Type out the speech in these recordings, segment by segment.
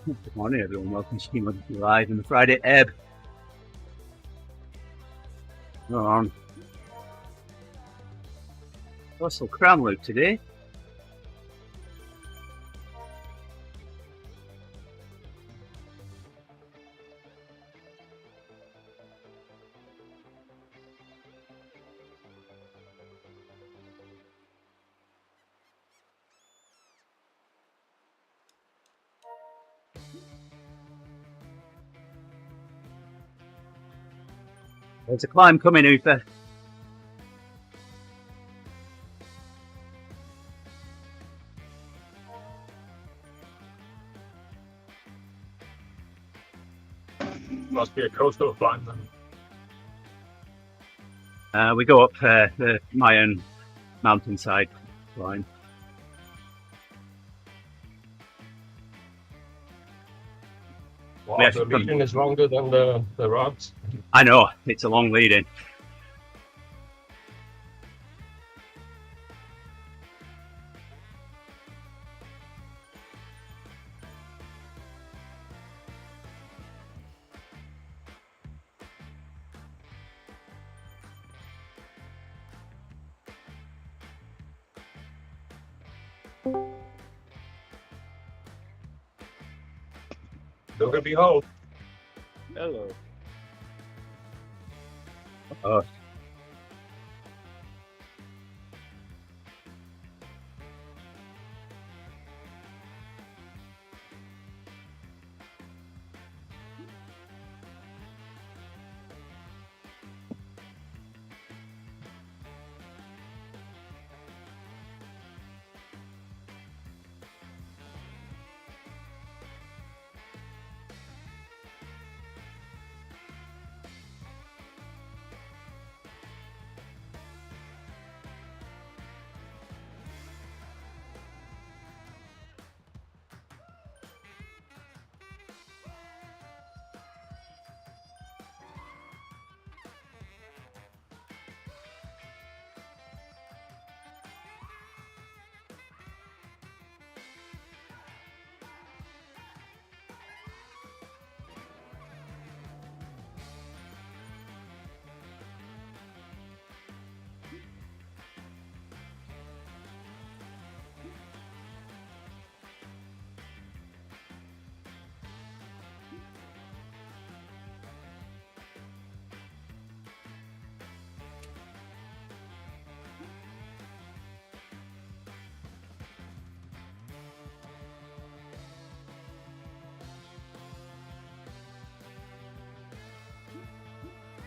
Good morning, everyone. Welcome to TeamODZ Live in the Friday Ebb. We're on Russell Cranloop today. There's a climb coming, Uther. Must be a coastal climb then. We go up the Mayan mountainside line. Wow, the lead-in is longer than the routes. I know, it's a long lead-in. Look at behold. Hello. Oh.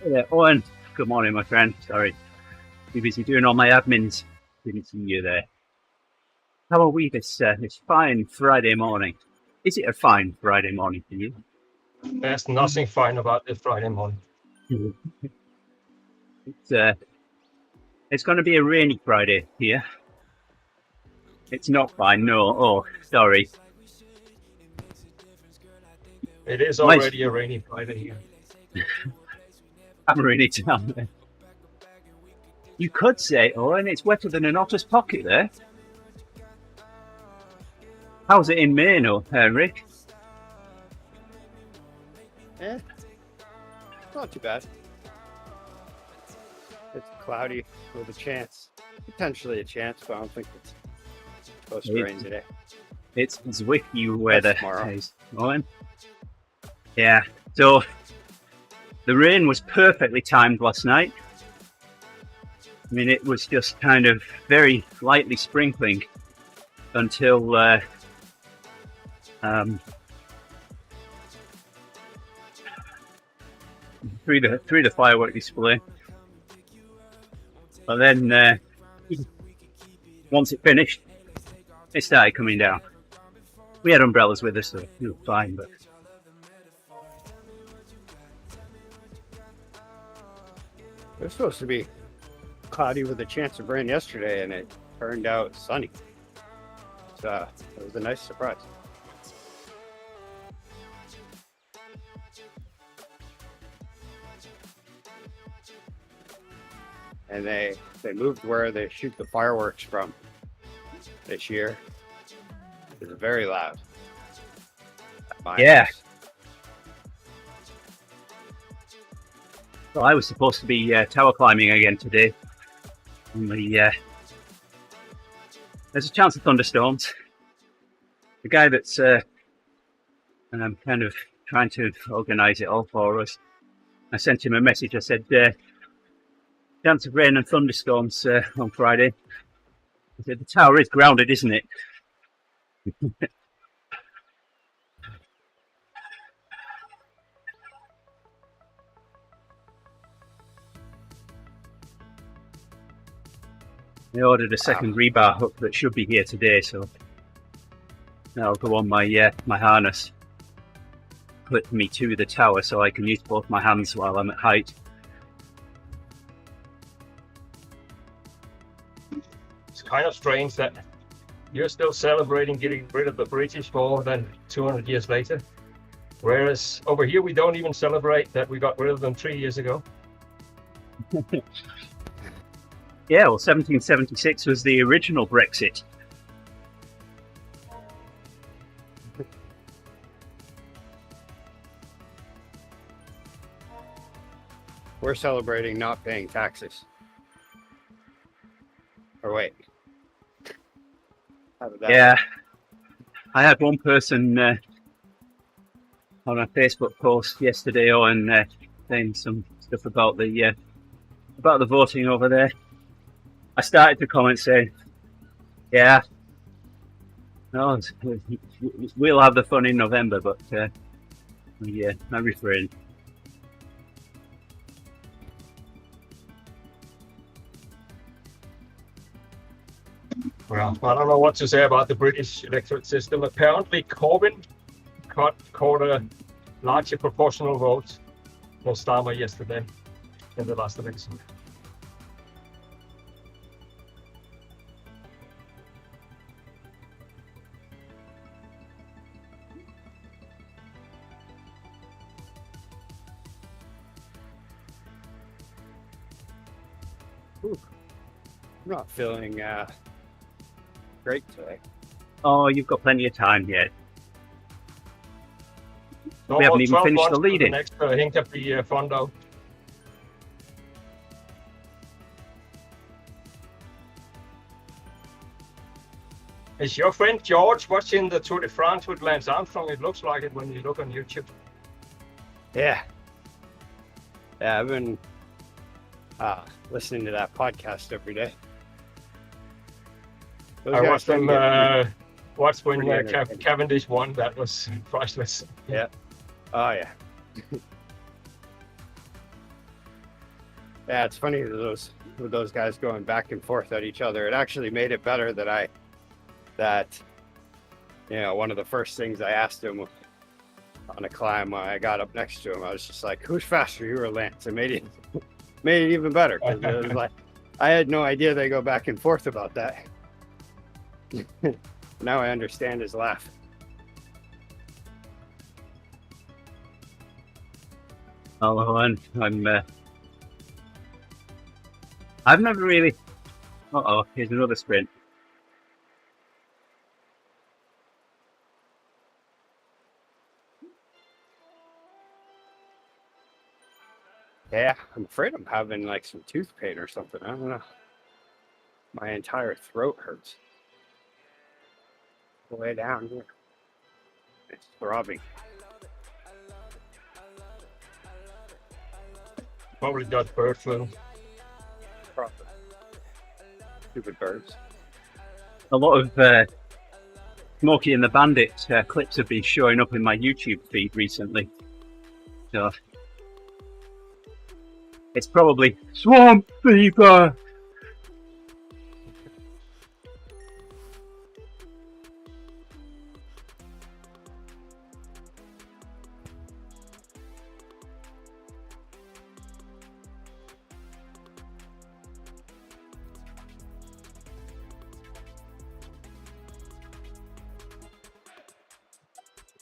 Yeah, Owen, good morning, my friend. Sorry, too busy doing all my admins. Didn't see you there. How are we this fine Friday morning? Is it a fine Friday morning for you? There's nothing fine about this Friday morning. It's going to be a rainy Friday here. It's not fine, no. Oh, sorry. It is already a rainy Friday here. I'm really down there. You could say, oh, and it's wetter than an otter's pocket there. How's it in Maine, Rick? Not too bad. It's cloudy with a chance, potentially a chance, but I don't think it's supposed to rain today. It's wiki weather tomorrow. Owen. Yeah, so the rain was perfectly timed last night. I mean, it was just kind of very lightly sprinkling until through the firework display. But then once it finished, it started coming down. We had umbrellas with us, so it was fine, but It was supposed to be cloudy with a chance of rain yesterday, and it turned out sunny. So it was a nice surprise. And they moved where they shoot the fireworks from this year. It was very loud. Yeah. Well, I was supposed to be tower climbing again today. Only, there's a chance of thunderstorms. The guy that's kind of trying to organise it all for us, I sent him a message. I said, chance of rain and thunderstorms on Friday. I said, the tower is grounded, isn't it? I ordered a second rebar hook that should be here today, so that'll go on my my harness, clip me to the tower, so I can use both my hands while I'm at height. It's kind of strange that you're still celebrating getting rid of the British more than 200 years later, whereas over here we don't even celebrate that we got rid of them 3 years ago. Yeah, well, 1776 was the original Brexit. We're celebrating not paying taxes. Or wait. How did that Yeah, I had one person on a Facebook post yesterday on saying some stuff about the voting over there. I started to comment saying, "Yeah, no, we'll have the fun in November," but yeah, I refrain. Well, I don't know what to say about the British electorate system. Apparently, Corbyn caught a larger proportional vote than Starmer yesterday in the last election. I'm not feeling great today. Oh, you've got plenty of time yet. No, We haven't about even 12 finished the months to lead-in. next Hinkapie Fondo. Is your friend George watching the Tour de France with Lance Armstrong? It looks like it when you look on YouTube. Yeah. Yeah, I've been listening to that podcast every day. Those I guys watched them. get Watched when pretty entertaining. Cavendish won. That was priceless. Yeah. Oh yeah. Yeah, it's funny with those guys going back and forth at each other. It actually made it better that one of the first things I asked him on a climb when I got up next to him, I was just like, "Who's faster, you or Lance?" It made it even better because it was like I had no idea they go back and forth about that. Now I understand his laugh. Hello, and I've never really. Here's another sprint. Yeah, I'm afraid I'm having like some tooth pain or something. I don't know. My entire throat hurts. The way down here. It's throbbing. Probably got bird flu. Probably. Stupid birds. A lot of Smokey and the Bandit clips have been showing up in my YouTube feed recently. So it's probably swamp fever.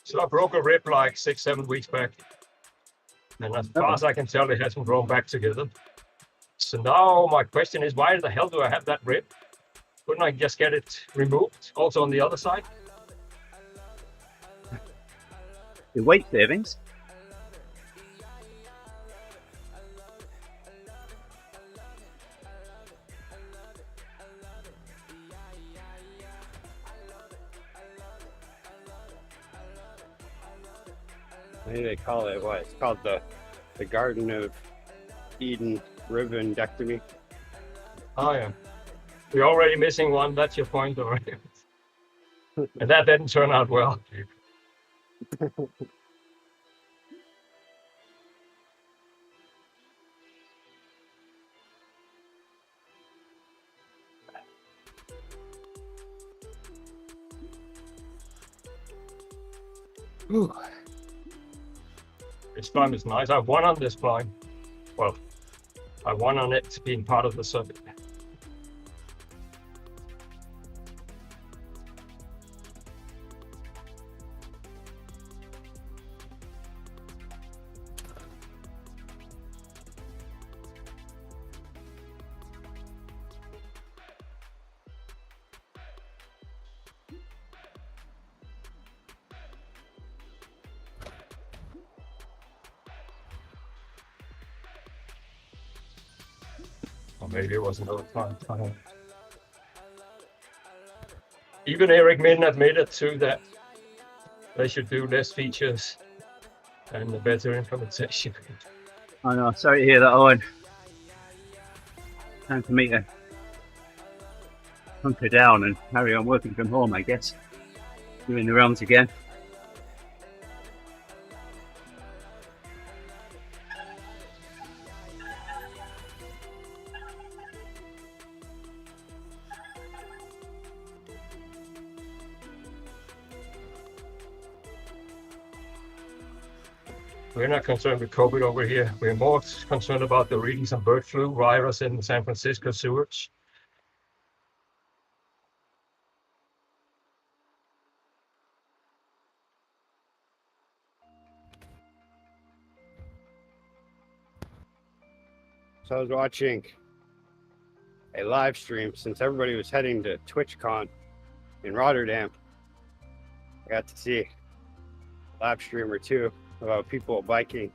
So I broke a rib like 6-7 weeks back. And as far as I can tell, it hasn't grown back together. So now my question is, why the hell do I have that rib? Couldn't I just get it removed also on the other side? the weight savings. I think they call it what? It's called the Garden of Eden ribbondectomy. Oh yeah. We're already missing one, that's your point, already. And that didn't turn out well. Ooh. This climb is nice. I won on this climb. Well, I won on it being part of the circuit. Or maybe it was another time. I don't know. Even Eric Min admitted too that they should do less features and a better implementation. I know, sorry to hear that, Owen. Time for me to hunker down and carry on working from home, I guess. Doing the rounds again. We're not concerned with COVID over here. We're more concerned about the readings of bird flu virus in San Francisco sewage. So I was watching a live stream since everybody was heading to TwitchCon in Rotterdam. I got to see a live stream or two about people biking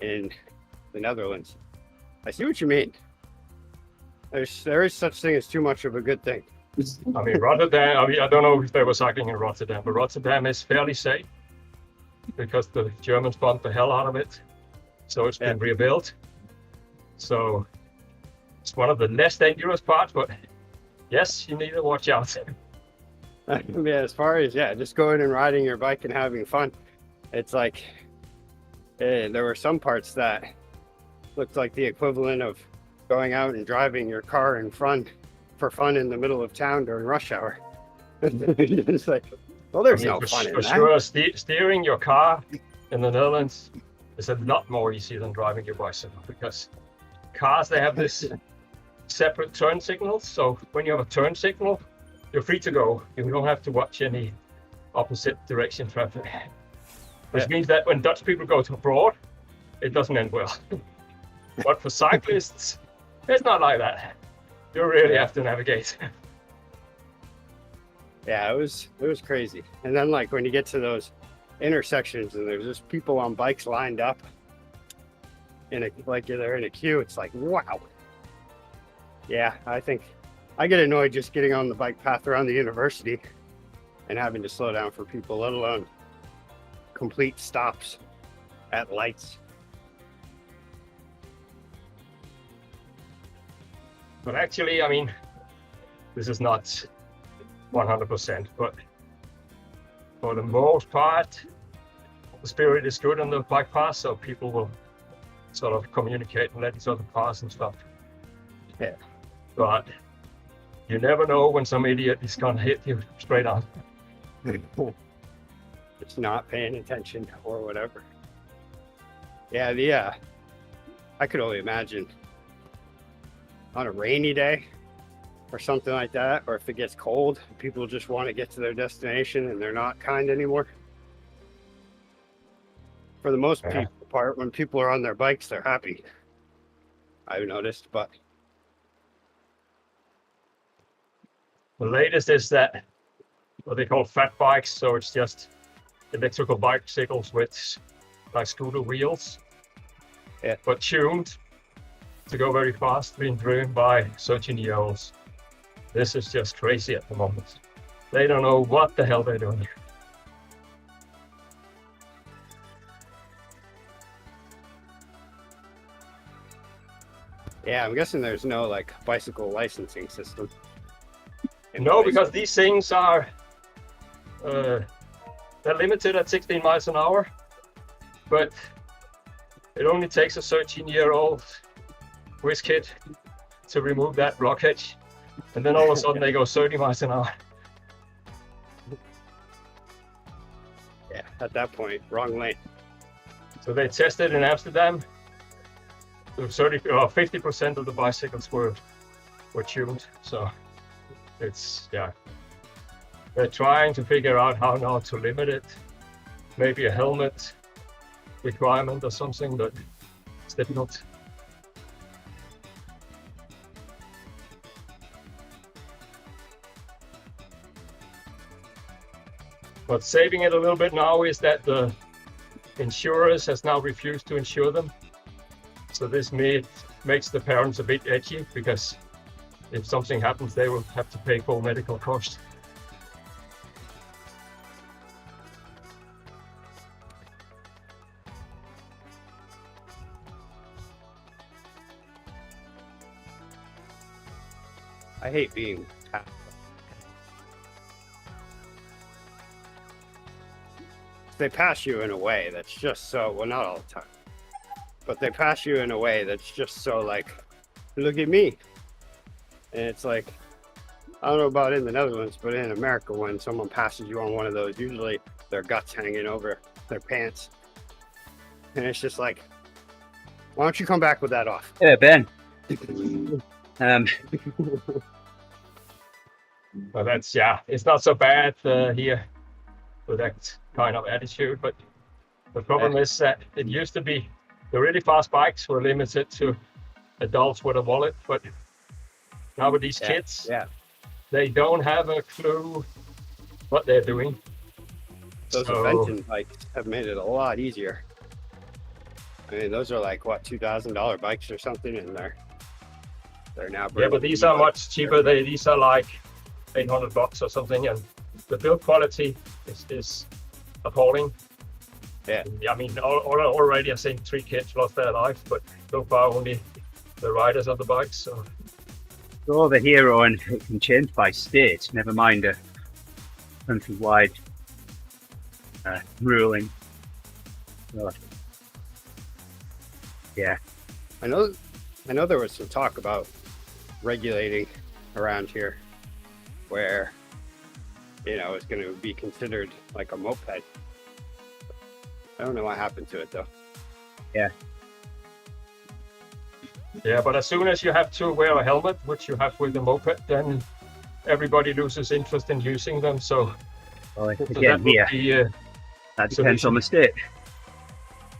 in the Netherlands. I see what you mean. There is such thing as too much of a good thing. I mean, Rotterdam, I don't know if they were cycling in Rotterdam, but Rotterdam is fairly safe because the Germans bombed the hell out of it. So it's been rebuilt. So it's one of the less dangerous parts, but yes, you need to watch out. I mean, as far as, just going and riding your bike and having fun. It's like, there were some parts that looked like the equivalent of going out and driving your car in front for fun in the middle of town during rush hour. It's like, well, there's no fun in that. Sure, steering your car in the Netherlands is a lot more easy than driving your bicycle because cars, they have this separate turn signals. So when you have a turn signal, you're free to go. You don't have to watch any opposite direction traffic. Which means that when Dutch people go to abroad, it doesn't end well. But for cyclists, it's not like that. You really have to navigate. Yeah, it was crazy. And then like when you get to those intersections and there's just people on bikes lined up like they're in a queue, it's like, wow. Yeah, I think I get annoyed just getting on the bike path around the university and having to slow down for people, let alone complete stops at lights. But actually, I mean, this is not 100%, but for the most part, the spirit is good on the bike path, so people will sort of communicate and let each other pass and stuff. Yeah. But you never know when some idiot is gonna hit you straight on. Just not paying attention or whatever. Yeah, I could only imagine on a rainy day or something like that, or if it gets cold, people just want to get to their destination and they're not kind anymore. For the most part, when people are on their bikes, they're happy. I've noticed, but the latest is that what they call fat bikes, so it's just electrical bicycles with like scooter wheels, Yeah. but tuned to go very fast, being driven by 13-year-olds. This is just crazy at the moment. They don't know what the hell they're doing. Yeah, I'm guessing there's no like bicycle licensing system. in No, place. because these things are they're limited at 16 miles an hour, but it only takes a 13-year-old whiz kid to remove that blockage, and then all of a sudden they go 30 miles an hour. Yeah, at that point, wrong lane. So they tested in Amsterdam. 50% of the bicycles were tuned. So it's, yeah. They're trying to figure out how now to limit it. Maybe a helmet requirement or something, but it's difficult. What's saving it a little bit now is that the insurers has now refused to insure them. So this makes the parents a bit edgy, because if something happens, they will have to pay full medical costs. I hate being tapped. They pass you in a way that's just so, well, not all the time, but they pass you in a way that's just so like, look at me. And it's like, I don't know about in the Netherlands, but in America, when someone passes you on one of those, usually their guts hanging over their pants. And it's just like, why don't you come back with that off? Yeah, Ben. But that's, yeah, it's not so bad here with that kind of attitude. But the problem is that it used to be the really fast bikes were limited to adults with a wallet, but now with these kids, they don't have a clue what they're doing. Those invention bikes have made it a lot easier. I mean, those are like what, $2,000 bikes or something, and they're now. Yeah, but these are much cheaper. These are like $800 or something, and the build quality is appalling. Yeah. I mean, already I think 3 kids lost their life, but so far only the riders of the bikes. So Over here on, it can change by state, never mind a countrywide ruling. So, yeah. I know there was some talk about regulating around here, where it's going to be considered like a moped. I don't know what happened to it though. Yeah, but as soon as you have to wear a helmet, which you have with the moped, then everybody loses interest in using them. So, well, again, that depends on the state.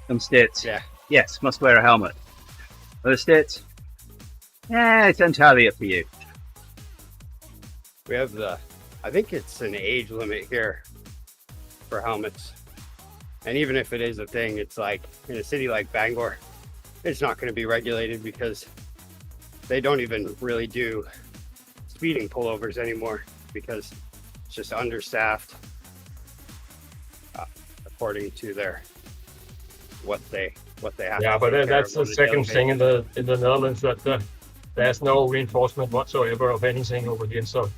Some states, yes, must wear a helmet. Other states, it's entirely up to you. We have I think it's an age limit here for helmets. And even if it is a thing, it's like in a city like Bangor, it's not going to be regulated because they don't even really do speeding pullovers anymore, because it's just understaffed according to what they have. Yeah, but that's the second thing in the Netherlands, that there's no reinforcement whatsoever of anything over here. So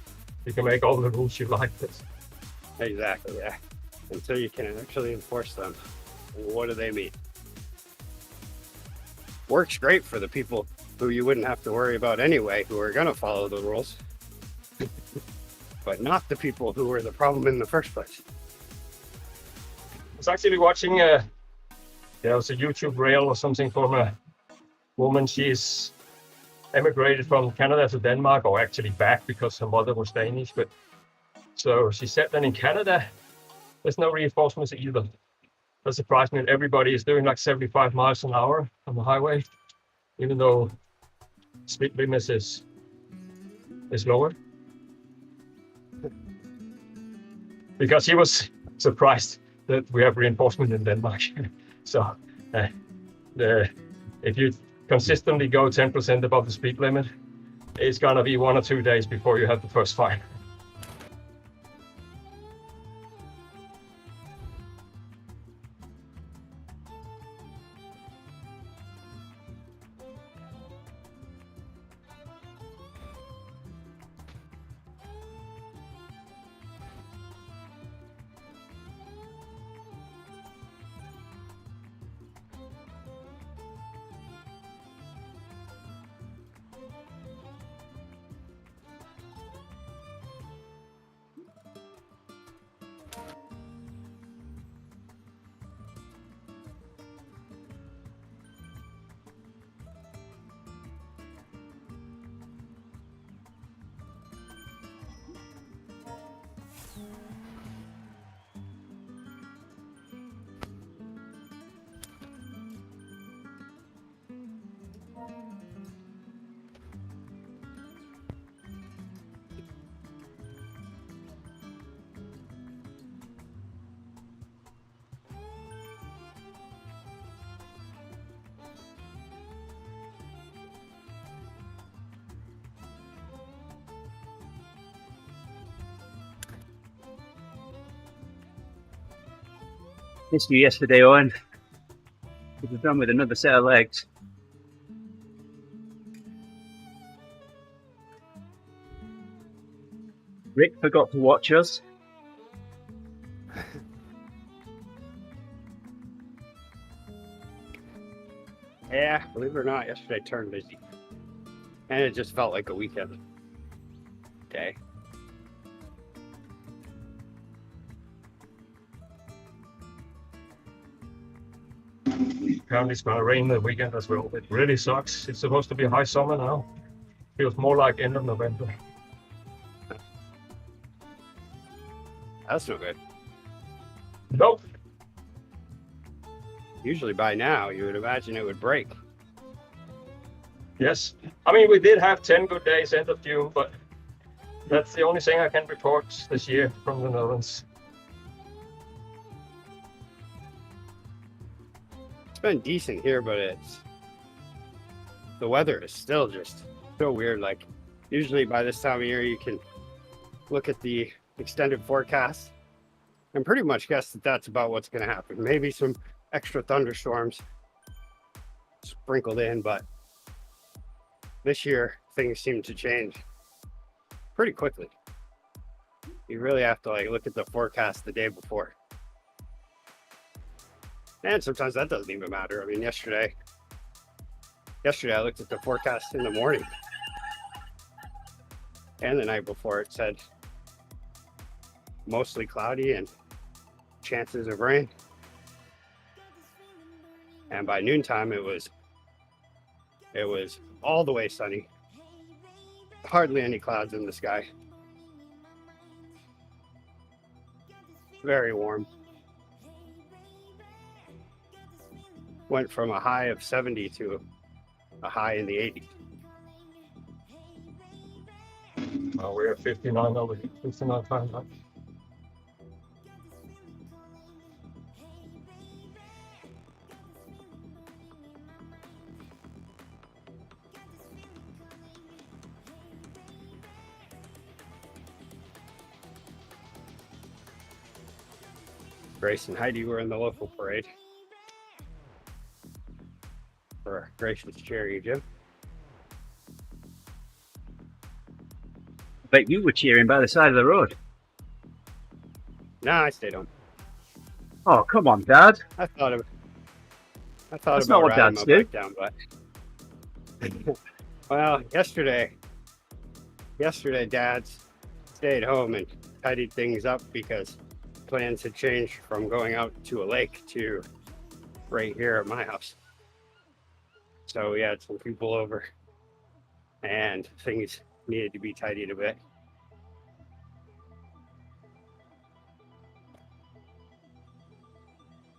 you can make all the rules you like. Exactly, yeah. Until you can actually enforce them. What do they mean? Works great for the people who you wouldn't have to worry about anyway, who are going to follow the rules. But not the people who were the problem in the first place. I was actually watching there was a YouTube reel or something from a woman. She's emigrated from Canada to Denmark, or actually back because her mother was Danish. But so she said that in Canada, there's no reinforcements either. That surprised me. Everybody is doing like 75 miles an hour on the highway, even though speed limit is lower. Because he was surprised. that we have reinforcement in Denmark. So if you consistently go 10% above the speed limit, it's gonna be 1 or 2 days before you have the first fine. Missed you yesterday, Owen. Could have done with another set of legs. Rick forgot to watch us. Yeah, believe it or not, yesterday turned busy. And it just felt like a weekend day. Apparently it's gonna rain the weekend as well. It really sucks. It's supposed to be high summer now. Feels more like end of November. That's no good. Nope. Usually by now, you would imagine it would break. Yes. I mean, we did have 10 good days end of June, but that's the only thing I can report this year from the Netherlands. It's been decent here, but the weather is still just so weird. Like, usually by this time of year, you can look at the extended forecast and pretty much guess that that's about what's going to happen. Maybe some extra thunderstorms sprinkled in, but this year things seem to change pretty quickly. You really have to look at the forecast the day before. And sometimes that doesn't even matter. I mean, yesterday I looked at the forecast in the morning, and the night before it said mostly cloudy and chances of rain. And by noontime, it was all the way sunny. Hardly any clouds in the sky. Very warm. Went from a high of 70 to a high in the 80s. Well, we're at 59 over here. 59 Fahrenheit. Grace and Heidi were in the local parade for Grace's charity gym. I bet you were cheering by the side of the road. No, I stayed home. Oh, come on, Dad. I thought That's about not what riding dads my do. bike down, but well, yesterday Dads stayed home and tidied things up because plans had changed from going out to a lake to right here at my house. So we had some people over and things needed to be tidied a bit.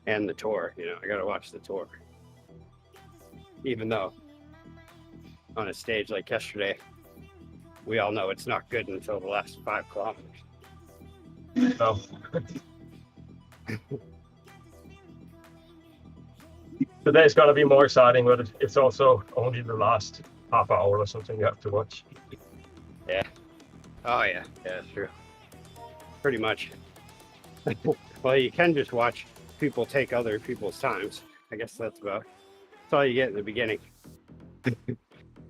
And the tour, I gotta watch the tour. Even though on a stage like yesterday, we all know it's not good until the last 5 kilometers. No. today's gonna be more exciting, but it's also only the last half hour or something you have to watch. Yeah. Oh yeah. Yeah, that's true. Pretty much. Well, you can just watch people take other people's times. I guess that's all you get in the beginning.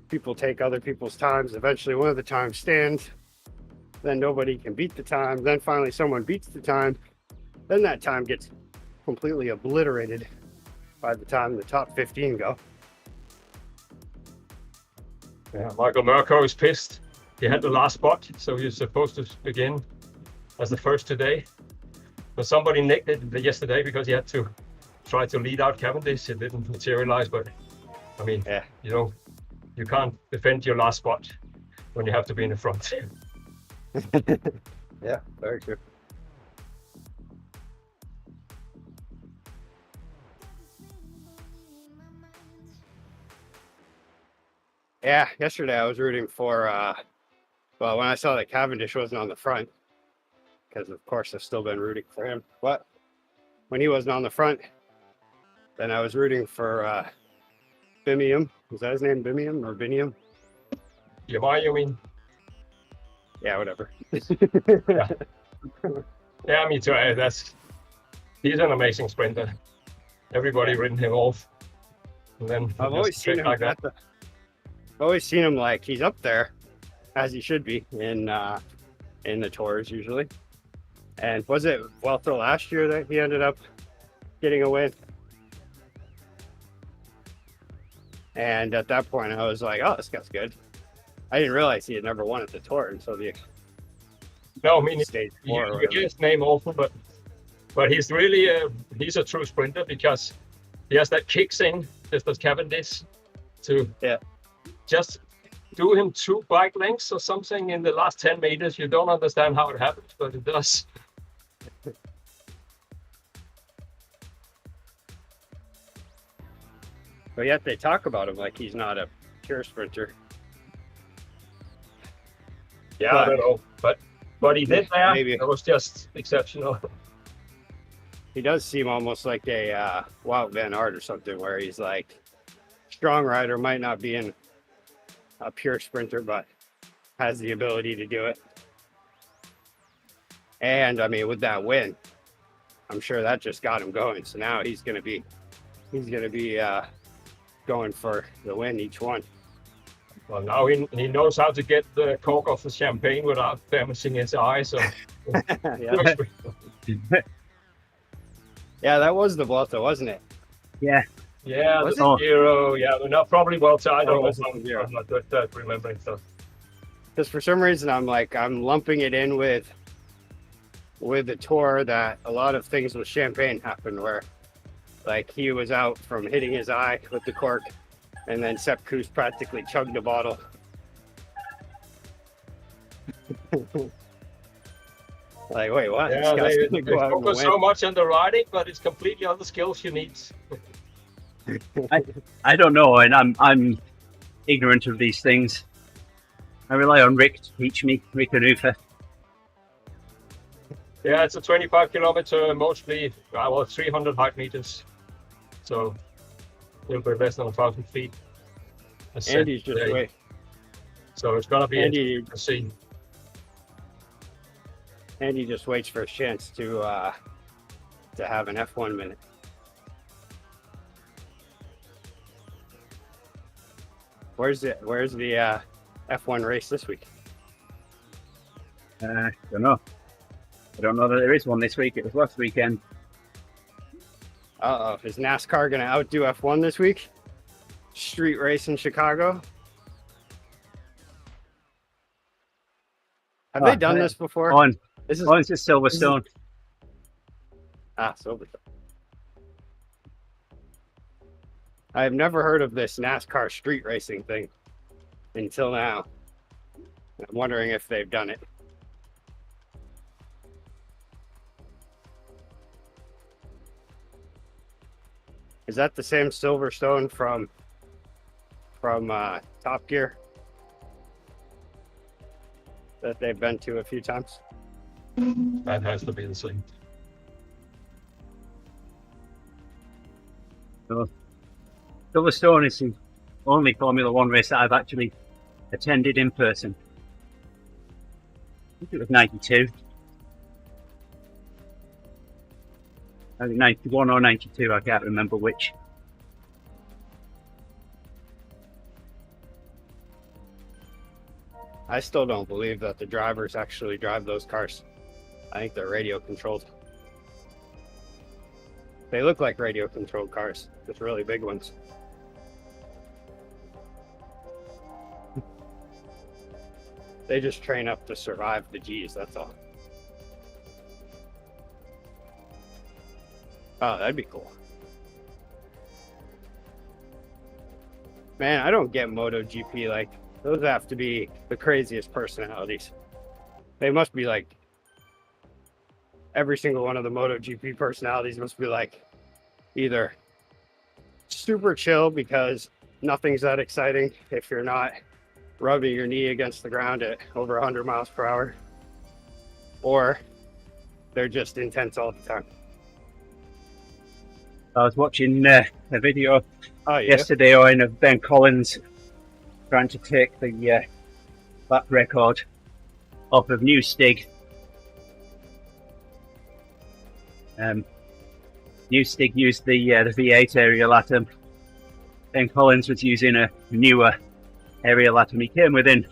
People take other people's times. Eventually, one of the times stands. Then nobody can beat the time. Then finally, someone beats the time. Then that time gets completely obliterated by the time the top 15 go. Yeah, Michael Murko is pissed. He had the last spot, so he's supposed to begin as the first today. But somebody nicked it yesterday because he had to try to lead out Cavendish. It didn't materialize, but I mean, Yeah. you can't defend your last spot when you have to be in the front. Yeah, very true. Yeah, yesterday I was rooting for, well, when I saw that Cavendish wasn't on the front, because of course I've still been rooting for him, but when he wasn't on the front, then I was rooting for Bimium. Is that his name, Bimium or Binium? You mean? Yeah, whatever. Yeah, me too. He's an amazing sprinter. Everybody written him off. And then I've always seen him like that. I've always seen him like he's up there, as he should be in the tours usually. And was it Vuelta last year that he ended up getting a win? And at that point, I was like, "Oh, this guy's good." I didn't realize he had never won at the tour until the No, I mean, stage you 4. or get whatever. his name awful, but he's really he's a true sprinter because he has that kicks in just as Cavendish to just do him 2 bike lengths or something in the last 10 meters. You don't understand how it happens, but it does. But yet they talk about him like he's not a pure sprinter. Yeah, I don't know, but he did there. Maybe. It was just exceptional. He does seem almost like a Wout Van Aert or something, where he's like strong rider, might not be a pure sprinter, but has the ability to do it. And I mean, with that win, I'm sure that just got him going. So now he's gonna be going for the win each one. Well, now he knows how to get the cork off the champagne without damaging his eye. So Yeah. Yeah, that was the Vuelta, wasn't it? Yeah. yeah, Was the it? Giro. Yeah, but not probably Vuelta. I don't it know. was the Giro. I'm not good at remembering stuff. Because for some reason I'm lumping it in with the tour that a lot of things with Champagne happened, where like he was out from hitting his eye with the cork, and then Sepp Kuss practically chugged the bottle. Like, wait, what? Yeah, This guy's they gonna go out and focus win. so much on the riding, but it's completely other skills you need. I don't know, and I'm ignorant of these things. I rely on Rick to teach me, Rick Anufa. Yeah, it's a 25 kilometer, mostly, well, 300 height meters. So it'll be less than 1,000 feet. Andy's just today. wait. So it's gonna be Andy, interesting to see. Andy just waits for a chance to have an F1 minute. Where's the F1 race this week? Don't know. I don't know that there is one this week. It was last weekend. Uh-oh, is NASCAR gonna outdo F1 this week? Street race in Chicago? Have they done this before? This is One's just Silverstone. Silverstone. I've never heard of this NASCAR street racing thing until now. I'm wondering if they've done it. Is that the same Silverstone from Top Gear that they've been to a few times? That has to be the same. So, Silverstone is the only Formula One race that I've actually attended in person. I think it was 92. I think 91 or 92, I can't remember which. I still don't believe that the drivers actually drive those cars. I think they're radio controlled. They look like radio controlled cars, just really big ones. They just train up to survive the G's, that's all. Oh, that'd be cool. Man, I don't get MotoGP. Like, those have to be the craziest personalities. They must be like, every single one of the MotoGP personalities must be like either super chill because nothing's that exciting if you're not rubbing your knee against the ground at over 100 miles per hour, or they're just intense all the time. I was watching a video Oh, yeah. yesterday of Ben Collins trying to take the lap record off of New Stig. New Stig used the V8 aerial atom. Ben Collins was using a newer aerial atom. He came within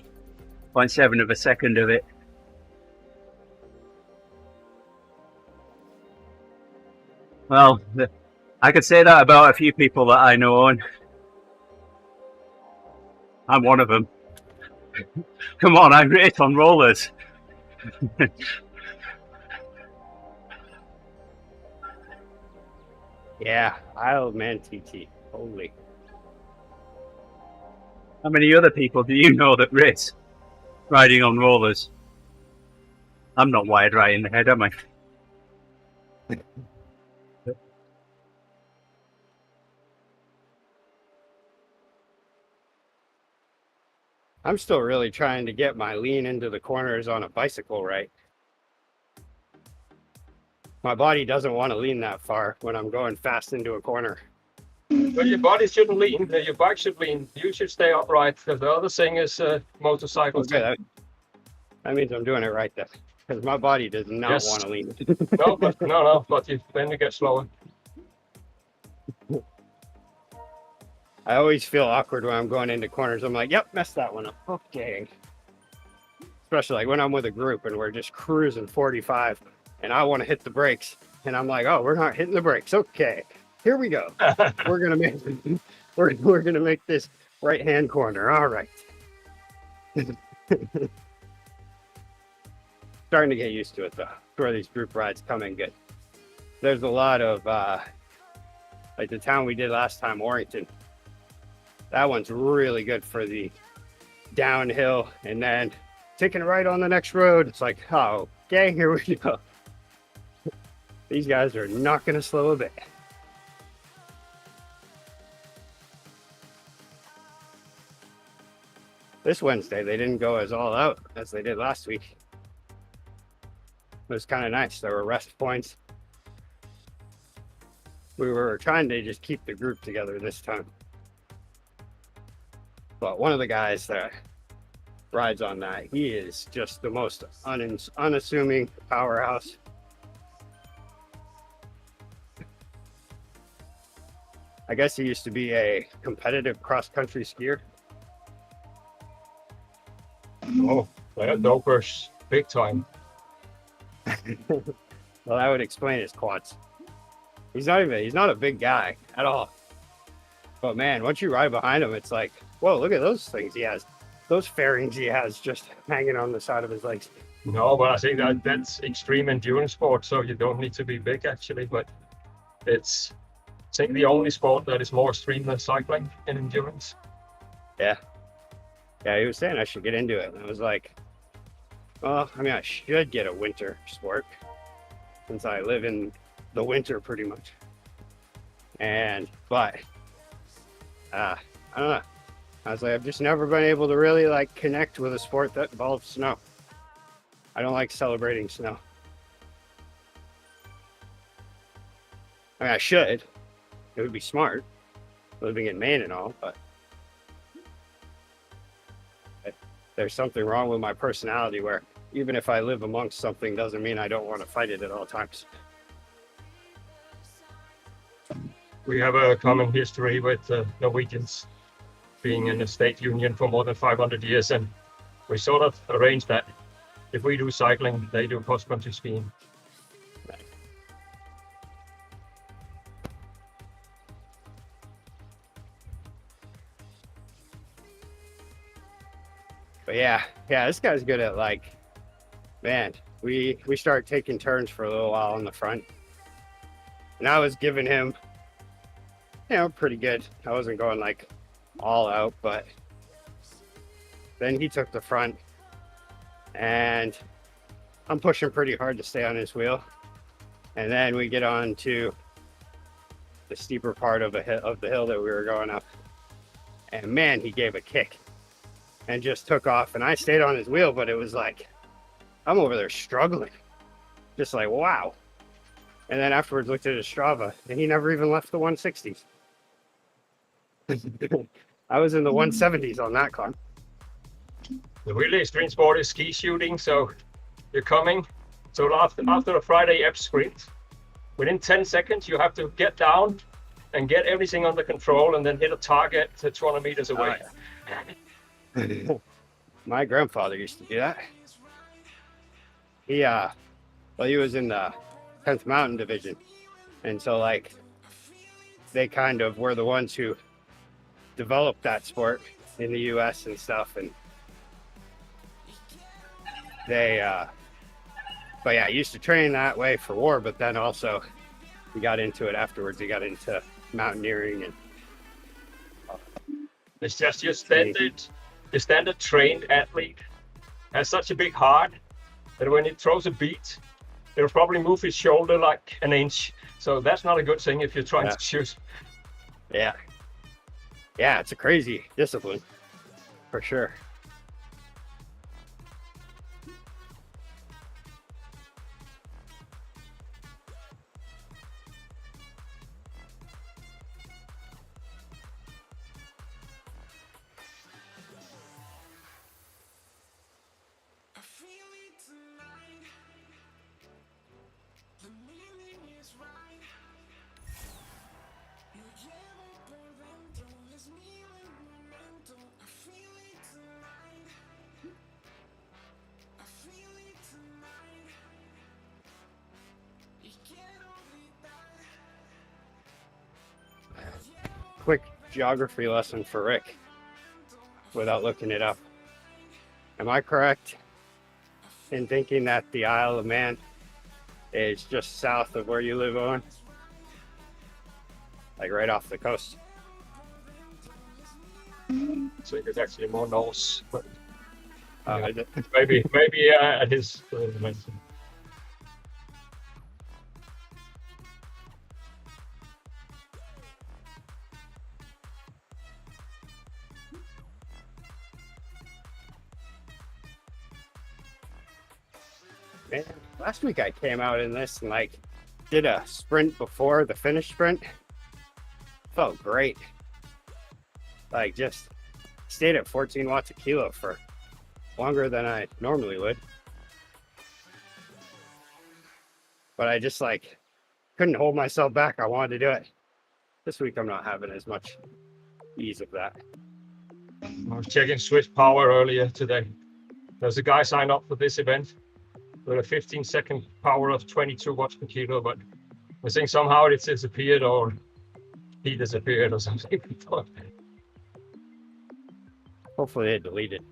0.7 of a second of it. Well, I could say that about a few people that I know, and I'm one of them. Come on, I rate on rollers. Yeah, Isle of Man TT. Holy. How many other people do you know that race riding on rollers? I'm not wired right in the head, am I? I'm still really trying to get my lean into the corners on a bicycle right. My body doesn't want to lean that far when I'm going fast into a corner. Well, your body shouldn't lean. Your bike should lean. You should stay upright. The other thing is motorcycle. Okay, that means I'm doing it right then. Because my body does not Yes. want to lean. No, but then you get slower. I always feel awkward when I'm going into corners. I'm like, yep, messed that one up. Okay. Especially like when I'm with a group and we're just cruising 45 and I want to hit the brakes. And I'm like, oh, we're not hitting the brakes. Okay, here we go. We're gonna make we're gonna make this right-hand corner. All right. Starting to get used to it though. Where these group rides come in good. There's a lot of like the town we did last time, Orrington. That one's really good for the downhill and then taking a right on the next road. It's like, oh, okay, here we go. These guys are not going to slow a bit. This Wednesday, they didn't go as all out as they did last week. It was kind of nice. There were rest points. We were trying to just keep the group together this time. But one of the guys that rides on that, he is just the most unassuming powerhouse. I guess he used to be a competitive cross-country skier. Oh, they're dopers, big time. Well, that would explain his quads. He's not a big guy at all. But man, once you ride behind him, it's like, whoa, look at those things he has. Those fairings he has just hanging on the side of his legs. No, but I think that's extreme endurance sport, so you don't need to be big actually, but it's I think the only sport that is more extreme than cycling in endurance. Yeah, he was saying I should get into it. And I was like, well, I mean, I should get a winter sport since I live in the winter pretty much. But I don't know. I was like, I've just never been able to really like connect with a sport that involves snow. I don't like celebrating snow. I mean, I should. It would be smart. living in Maine and all, but there's something wrong with my personality where even if I live amongst something doesn't mean I don't want to fight it at all times. We have a common history with Norwegians being in the state union for more than 500 years, and we sort of arranged that if we do cycling, they do cross-country skiing. But yeah, this guy's good at like, man, we started taking turns for a little while on the front. And I was giving him, pretty good. I wasn't going like all out, but then he took the front and I'm pushing pretty hard to stay on his wheel. And then we get on to the steeper part of the hill that we were going up. And man, he gave a kick and just took off. And I stayed on his wheel, but it was like, I'm over there struggling. Just like, wow. And then afterwards looked at his Strava and he never even left the 160s. I was in the 170s on that climb. The really extreme sport is ski shooting, so you're coming. So after a Friday ebb sprint, within 10 seconds, you have to get down and get everything under control and then hit a target 200 meters away. My grandfather used to do that. He was in the 10th Mountain Division. And so like, they kind of were the ones who developed that sport in the US and stuff. And they, but yeah, I used to train that way for war, but then also we got into it afterwards. We got into mountaineering and it's just your standard trained athlete has such a big heart that when it throws a beat, it'll probably move his shoulder like an inch. So that's not a good thing if you're trying to shoot. Yeah, it's a crazy discipline for sure. Quick geography lesson for Rick without looking it up. Am I correct in thinking that the Isle of Man is just south of where you live, Owen? Like right off the coast? So it's actually more north, but Yeah. maybe at his dimension. Man, last week I came out in this and like did a sprint before the finish sprint. Felt great. Like just stayed at 14 watts a kilo for longer than I normally would. But I just like couldn't hold myself back. I wanted to do it. This week I'm not having as much ease of that. I was checking Swiss Power earlier today. There's a guy signed up for this event with a 15-second power of 22 watts per kilo, but I think somehow it's disappeared or he disappeared or something. Hopefully they deleted.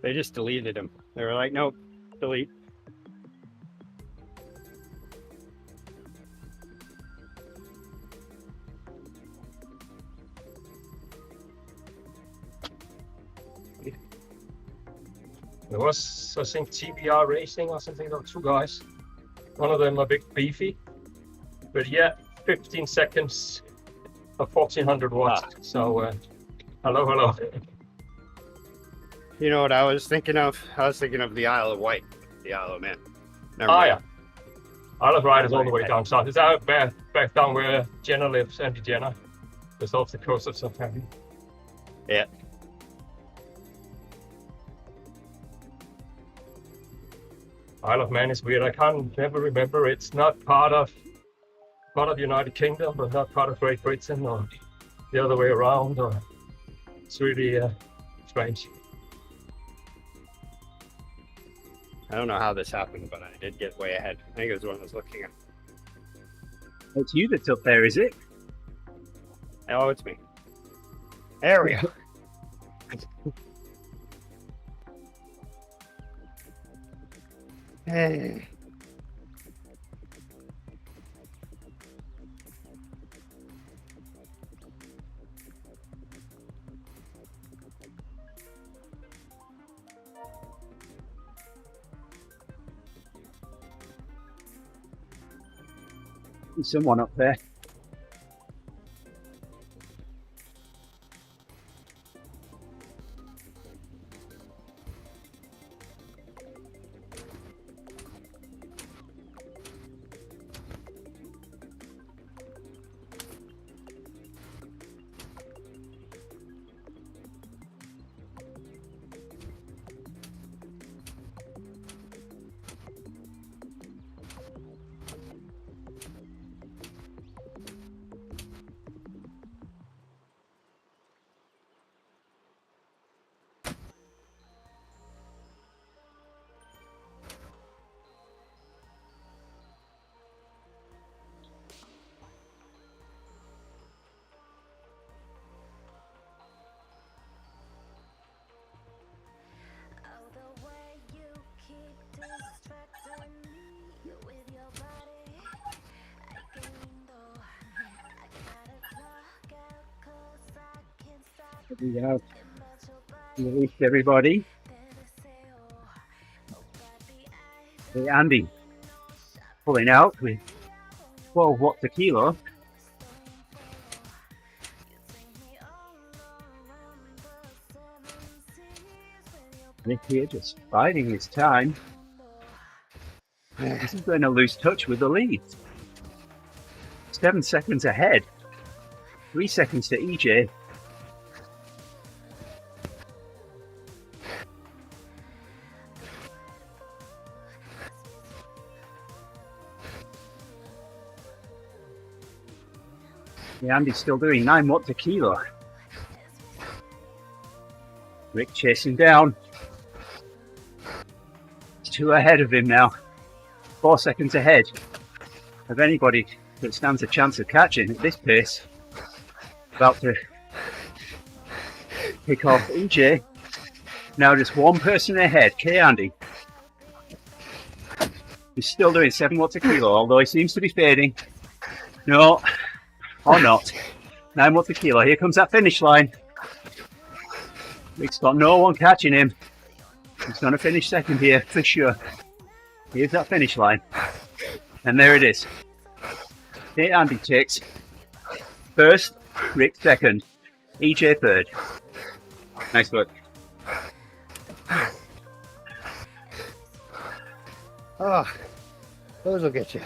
They just deleted him. They were like, nope, delete. There was, I think, TBR Racing or something, there were two guys. One of them a bit beefy, but yeah, 15 seconds of 1400 watts. So, hello. You know what I was thinking of? I was thinking of the Isle of Wight, the Isle of Man. Never mind. Yeah. Isle of Wight is all the way down south. Is that back down where Jenna lives, Auntie Jenna? just off the coast of Southampton. Yeah. Isle of Man is weird. I can't never remember. It's not part of the United Kingdom, but not part of Great Britain, or the other way around. Or it's really strange. I don't know how this happened, but I did get way ahead. I think it was when I was looking at. It's you that's up there, is it? Oh, it's me. There we go. Hey. There's someone up there. We have released everybody. Hey, Andy, pulling out with 12 watts a kilo. Nick here just biding his time. This is going to lose touch with the lead. 7 seconds ahead. 3 seconds to EJ. Yeah, Andy's still doing 9 watts a kilo. Rick chasing down. He's 2 ahead of him now. 4 seconds ahead of anybody that stands a chance of catching at this pace. About to pick off EJ. Now just one person ahead, K Andy. He's still doing 7 watts a kilo, although he seems to be fading. No. Or not. 9 watts a kilo. Here comes that finish line. Rick's got no one catching him. He's going to finish second here for sure. Here's that finish line. And there it is. Here Andy takes first, Rick second, EJ third. Nice work. Oh, those will get you.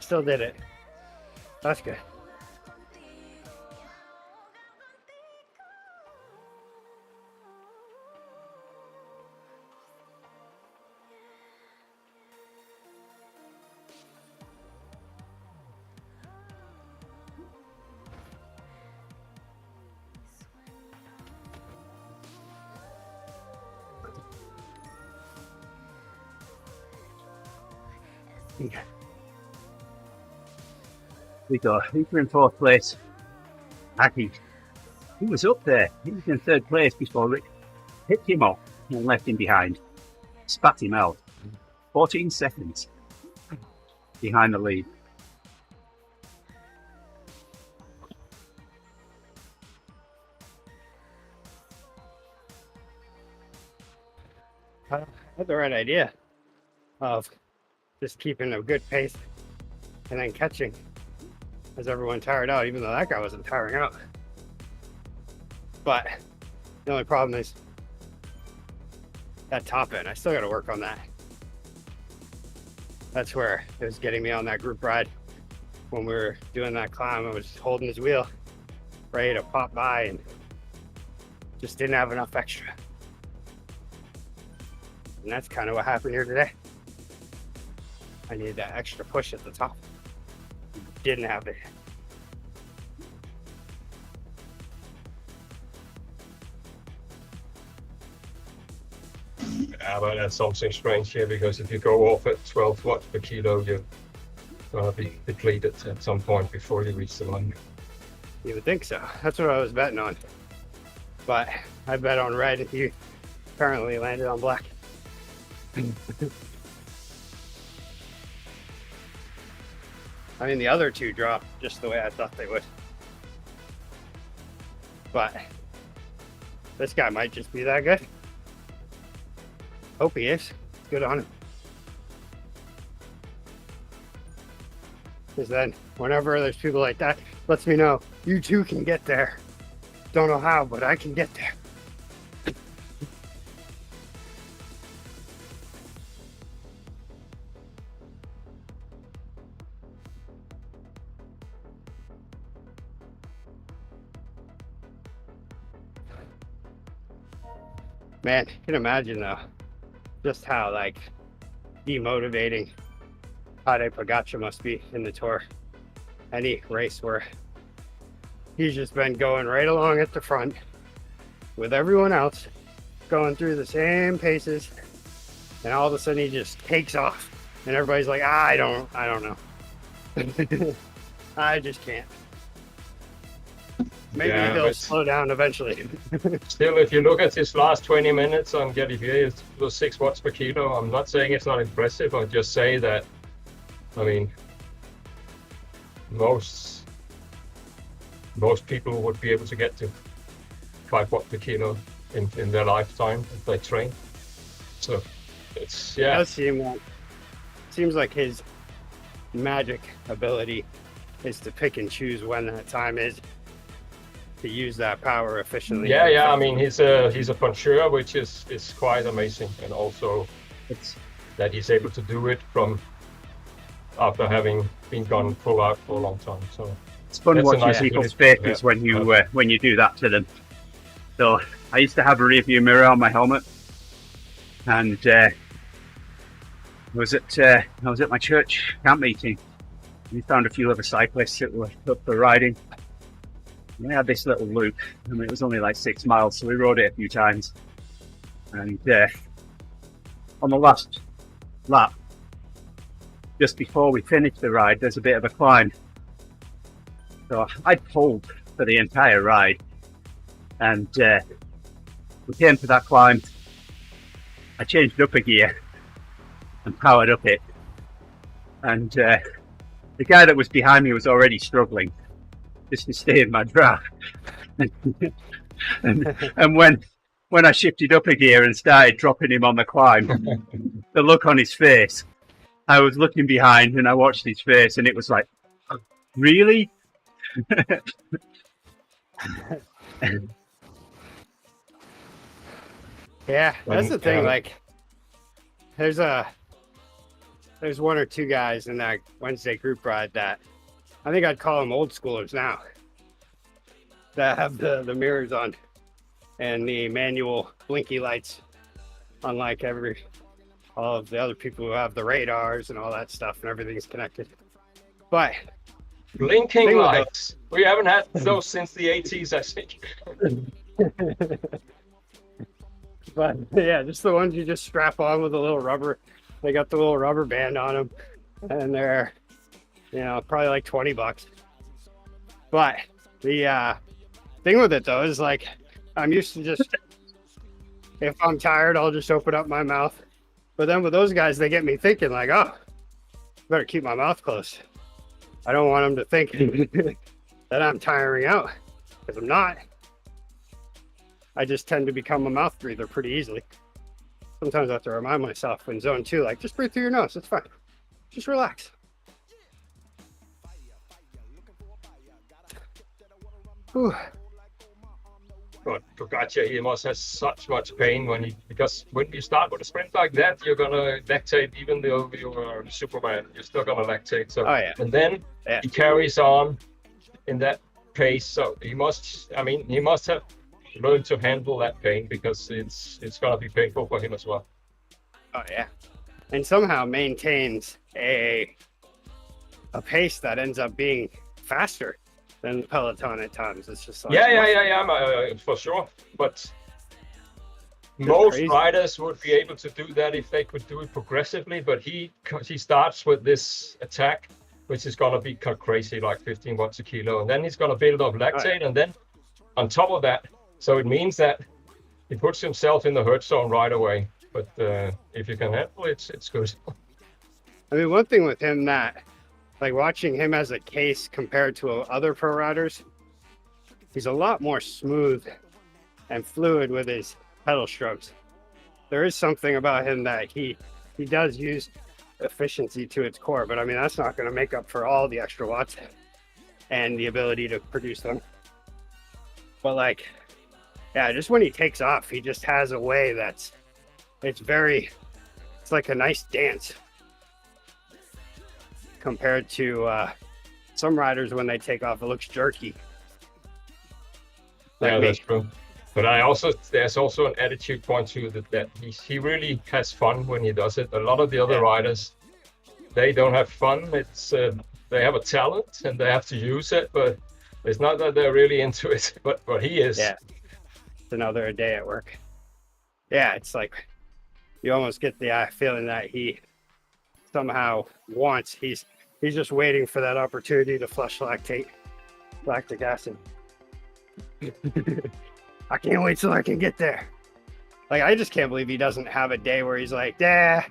Still did it. That's good. Yeah. We go. Hooper in 4th place. Aki. He was up there. He was in 3rd place before Rick hit him off and left him behind. Spat him out. 14 seconds. behind the lead. I had the right idea of just keeping a good pace and then catching as everyone tired out, even though that guy wasn't tiring out. But the only problem is that top end. I still got to work on that. That's where it was getting me on that group ride. When we were doing that climb, I was holding his wheel, ready to pop by, and just didn't have enough extra. And that's kind of what happened here today. I needed that extra push at the top. Didn't have it. Yeah, but that's something strange here, because if you go off at 12 watts per kilo, you're gonna be depleted at some point before you reach the line. You would think so. That's what I was betting on. But I bet on red. You apparently landed on black. I mean, the other two dropped just the way I thought they would. But this guy might just be that good. Hope he is. Good on him. Because then, whenever there's people like that, lets me know you too can get there. Don't know how, but I can get there. Man, you can imagine though, just how like demotivating Tadej Pogacar must be in the Tour. Any race where he's just been going right along at the front with everyone else, going through the same paces, and all of a sudden he just takes off, and everybody's like, I don't know. I just can't. Maybe Yeah, he'll but slow down eventually. still, if you look at his last 20 minutes on Galibier, it was 6 watts per kilo. I'm not saying it's not impressive. I just say that, I mean, most people would be able to get to 5 watts per kilo in their lifetime if they train. So it's, It yeah. does seems like his magic ability is to pick and choose when that time is, to use that power efficiently. Yeah. I mean, he's a puncher, which is quite amazing, and also It's that he's able to do it from after having been gone full out for a long time. So it's fun That's a watching nice people's ability. faces Yeah. when you do that to them. So I used to have a rear view mirror on my helmet, and I was at my church camp meeting. We found a few other cyclists that were up for riding. And we had this little loop. I mean, it was only like 6 miles, so we rode it a few times. And on the last lap, just before we finished the ride, there's a bit of a climb. So I pulled for the entire ride, and we came to that climb. I changed up a gear and powered up it, and the guy that was behind me was already struggling just to stay in my draft. and when I shifted up a gear and started dropping him on the climb, the look on his face, I was looking behind and I watched his face, and it was like, really? Yeah, that's the thing. Yeah. Like, there's one or two guys in that Wednesday group ride that I think I'd call them old schoolers now, that have the mirrors on and the manual blinky lights, unlike all of the other people who have the radars and all that stuff and everything's connected. But Blinking Thing with lights. We haven't had those since the 80s, I think. But yeah, just the ones you just strap on with a little rubber. They got the little rubber band on them, and they're, probably like $20. But the thing with it though is, like, I'm used to just, if I'm tired, I'll just open up my mouth. But then with those guys, they get me thinking like, oh, better keep my mouth closed. I don't want him to think that I'm tiring out, because I'm not. I just tend to become a mouth breather pretty easily. Sometimes I have to remind myself in zone 2, like, just breathe through your nose, it's fine. Just relax. Whew. But Pogacar, he must have such much pain because when you start with a sprint like that, you're gonna lactate. Even though you're Superman, you're still gonna lactate. So, and then he carries on in that pace. So he must have learned to handle that pain, because it's gonna be painful for him as well. Oh yeah, and somehow maintains a pace that ends up being faster than the peloton at times. It's just like, for sure. But most crazy. riders would be able to do that if they could do it progressively. But he starts with this attack, which is gonna be crazy, like 15 watts a kilo, and then he's gonna build up lactate, and then on top of that, so it means that he puts himself in the hurt zone right away. But if you can handle it, it's good. I mean, one thing with him that, like, watching him as a case compared to other pro riders, he's a lot more smooth and fluid with his pedal strokes. There is something about him that he does use efficiency to its core, but I mean, that's not going to make up for all the extra watts and the ability to produce them. But like, yeah, just when he takes off, he just has a way it's like a nice dance compared to some riders. When they take off, it looks jerky. Yeah, that's true. But there's also an attitude point to that he really has fun when he does it. A lot of the other riders, they don't have fun. It's they have a talent and they have to use it, but it's not that they're really into it. But he is. Yeah, it's another day at work. Yeah, it's like you almost get the feeling that he somehow wants. He's just waiting for that opportunity to flush lactic acid. I can't wait till I can get there. Like, I just can't believe he doesn't have a day where he's like, I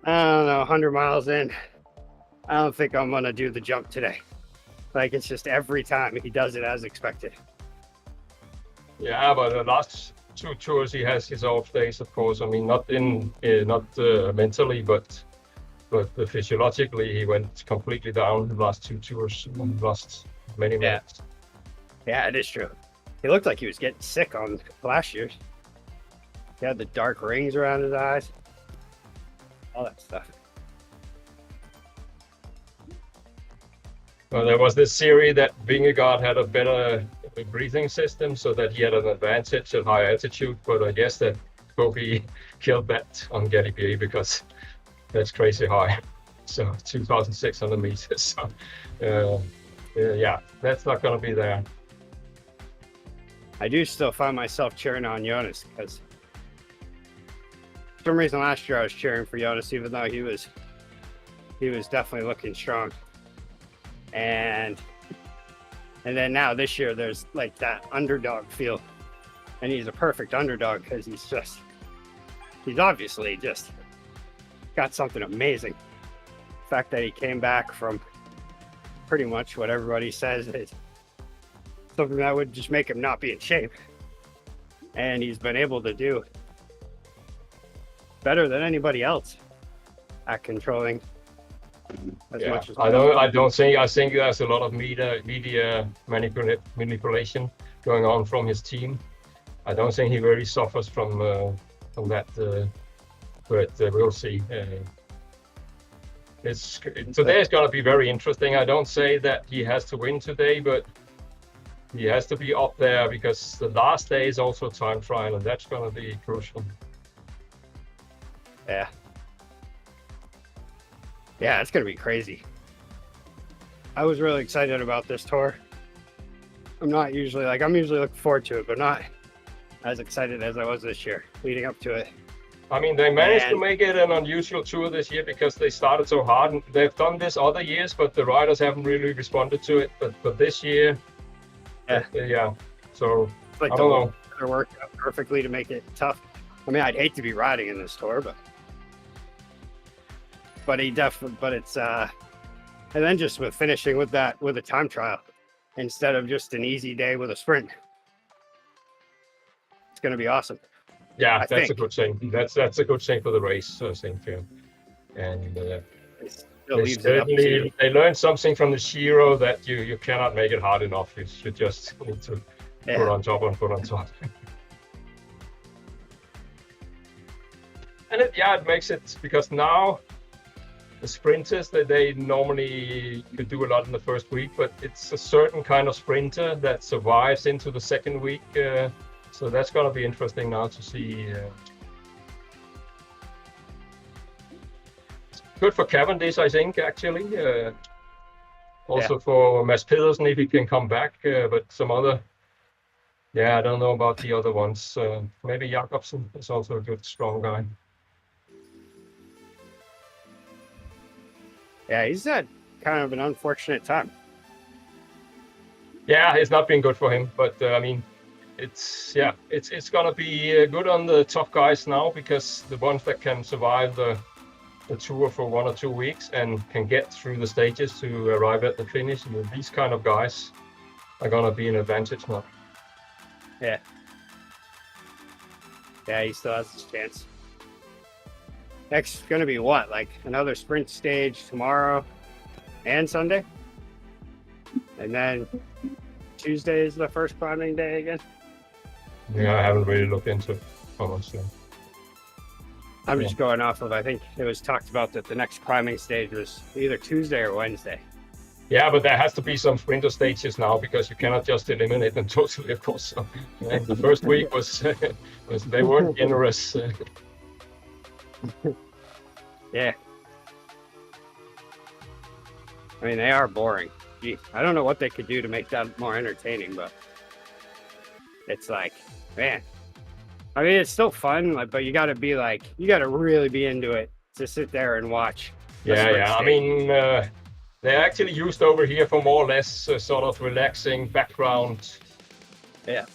don't know, 100 miles in, I don't think I'm gonna do the jump today. Like, it's just every time he does it as expected. Yeah, but the last 2 tours he has his off days, of course. I mean, not mentally, but physiologically, he went completely down the last 2 tours. Lost many minutes. Yeah, it is true. He looked like he was getting sick on last year's. He had the dark rings around his eyes, all that stuff. Well, there was this theory that Vingegaard had a better breathing system, so that he had an advantage at high altitude. But I guess that Kobe killed that on Galibier, because that's crazy high. So 2,600 meters. So yeah, that's not going to be there. I do still find myself cheering on Jonas, because for some reason last year I was cheering for Jonas, even though he was definitely looking strong. And then now this year there's like that underdog feel, and he's a perfect underdog because he's obviously just got something amazing. The fact that he came back from pretty much what everybody says is something that would just make him not be in shape, and he's been able to do better than anybody else at controlling as much as I think there's a lot of media manipulation going on from his team. I don't think he really suffers from that, but we'll see. Today is going to be very interesting. I don't say that he has to win today, but he has to be up there, because the last day is also a time trial, and that's going to be crucial. Yeah, it's going to be crazy. I was really excited about this tour. I'm usually looking forward to it, but not as excited as I was this year leading up to it. I mean, they managed to make it an unusual tour this year because they started so hard. And they've done this other years, but the riders haven't really responded to it. But this year, so it's like I don't know. They worked out perfectly to make it tough. I mean, I'd hate to be riding in this tour, but but it's and then just with finishing with a time trial instead of just an easy day with a sprint. It's going to be awesome. Yeah, I that's think. a good thing. That's a good thing for the race, I think. And It still they leaves it up to certainly they learned something from the Shiro that you cannot make it hard enough. You should just need to put on top and put on top. And it makes it, because now the sprinters that they normally could do a lot in the first week, but it's a certain kind of sprinter that survives into the second week. So that's going to be interesting now to see. Good for Cavendish, I think, actually. Also for Mads Pedersen, if he can come back. But some other, I don't know about the other ones. Maybe Jakobsen is also a good, strong guy. Yeah, he's had kind of an unfortunate time. Yeah, it's not been good for him. But I mean, it's gonna be good on the tough guys now, because the ones that can survive the tour for 1 or 2 weeks and can get through the stages to arrive at the finish, these kind of guys are gonna be an advantage now. Yeah, he still has his chance. Next is gonna be what, like another sprint stage tomorrow and Sunday, and then Tuesday is the first climbing day again. Yeah, I haven't really looked into it, honestly. I'm just going off of, I think it was talked about that the next climbing stage was either Tuesday or Wednesday. Yeah, but there has to be some sprinter stages now, because you cannot just eliminate them totally, of course. So, the first week was they weren't generous. Yeah. I mean, they are boring. Gee, I don't know what they could do to make that more entertaining, but it's like, man. I mean, it's still fun, but you got to really be into it to sit there and watch. Yeah. I mean, they're actually used over here for more or less sort of relaxing background. Yeah.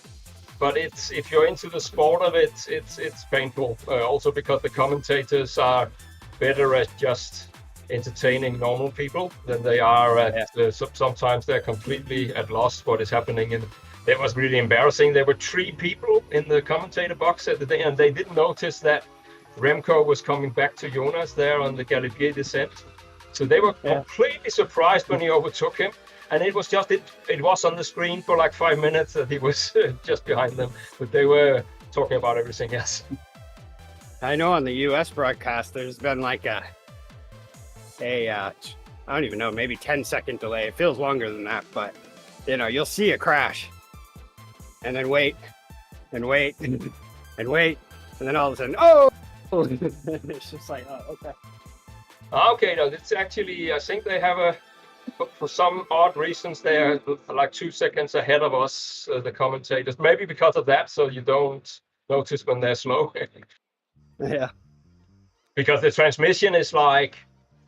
But if you're into the sport of it, it's painful. Also because the commentators are better at just entertaining normal people than they are at. Sometimes they're completely at loss what is happening. And it was really embarrassing. There were 3 people in the commentator box at the day, and they didn't notice that Remco was coming back to Jonas there on the Galibier descent. So they were completely surprised when he overtook him. And it was just, it was on the screen for like 5 minutes that he was just behind them. But they were talking about everything else. I know on the US broadcast, there's been like a I don't even know, maybe 10-second delay. It feels longer than that, but you'll see a crash and then wait and wait and wait. And then all of a sudden, oh, it's just like, oh, okay. Okay, no, it's actually, I think they have for some odd reasons, they're like 2 seconds ahead of us, the commentators. Maybe because of that, so you don't notice when they're slow. Yeah. Because the transmission is like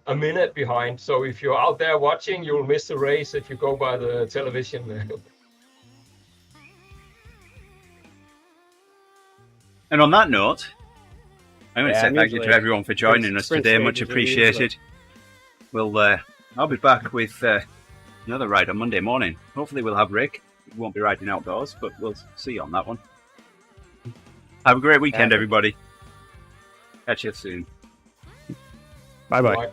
a minute behind. So if you're out there watching, you'll miss the race if you go by the television. And on that note, I'm going to say thank you to usually everyone for joining us sprint today. Much stages are appreciated. I'll be back with another ride on Monday morning. Hopefully we'll have Rick. We won't be riding outdoors, but we'll see you on that one. Have a great weekend, everybody. Catch you soon. Bye-bye. Bye.